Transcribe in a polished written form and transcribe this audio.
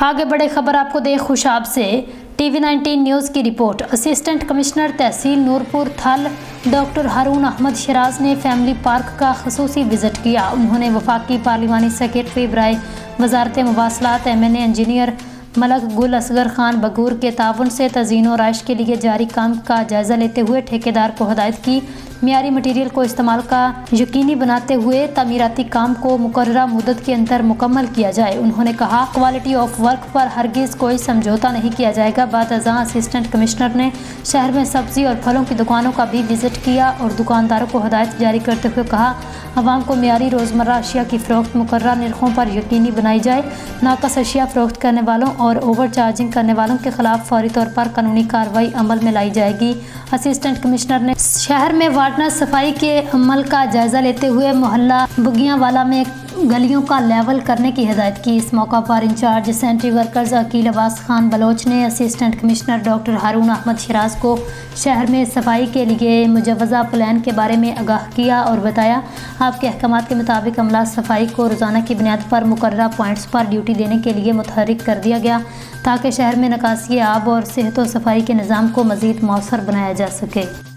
आगे बढ़े खबर आपको दे खुशाब से। TV19 न्यूज़ की रिपोर्ट। असिस्टेंट कमिश्नर तहसील नूरपुर थल डॉक्टर हारून अहमद शराज ने फैमिली पार्क का खसूसी विजिट किया। उन्होंने वफाकी पार्लिमानी सेक्रेटरी बराए वजारत मवासलात MNA इंजीनियर मलक गुल असगर खान बगूर के ताउन से तज़ीन व राइश के लिए जारी काम का जायज़ा लेते हुए ठेकेदार को हदायत की मियारी मटीरियल को इस्तेमाल का यकीनी बनाते हुए तामीराती काम को मुकर्ररा मुद्दत के अंदर मुकम्मल किया जाए। उन्होंने कहा क्वालिटी ऑफ वर्क पर हरगिज़ कोई समझौता नहीं किया जाएगा। बाद अज़ां असिस्टेंट कमिश्नर ने शहर में सब्ज़ी और फलों की दुकानों का भी विजिट किया और दुकानदारों को हदायत जारी करते हुए कहा अवाम को मियारी रोज़मर्रा अशिया की फ़रोख्त मुकर्ररा निर्खों पर यकीनी बनाई जाए। नाकस अशिया फ़रोख्त करने वालों और ओवर चार्जिंग करने वालों के खिलाफ फौरी तौर पर कानूनी कार्रवाई अमल में लाई जाएगी। असिस्टेंट कमिश्नर ने शहर में वार्डनर सफाई के अमल का जायजा लेते हुए मोहल्ला बुगियावाला में गलियों का लेवल करने की हिदायत की। इस मौका पर incharge sanitary workers Aqeel Abbas Khan Baloch ने assistant commissioner doctor Haroon Ahmed Sharaz को शहर में सफाई के लिए मुजव्वज़ा प्लान के बारे में आगाह किया और बताया आपके अहकामात के मुताबिक अमला सफाई को रोज़ाना की बुनियाद पर मुकर्ररा पॉइंट्स पर ड्यूटी देने के लिए मुतहर्रिक कर दिया गया ताकि शहर में निकासी आब और सेहत व सफाई के निज़ाम को मज़ीद मौसर बनाया जा सके।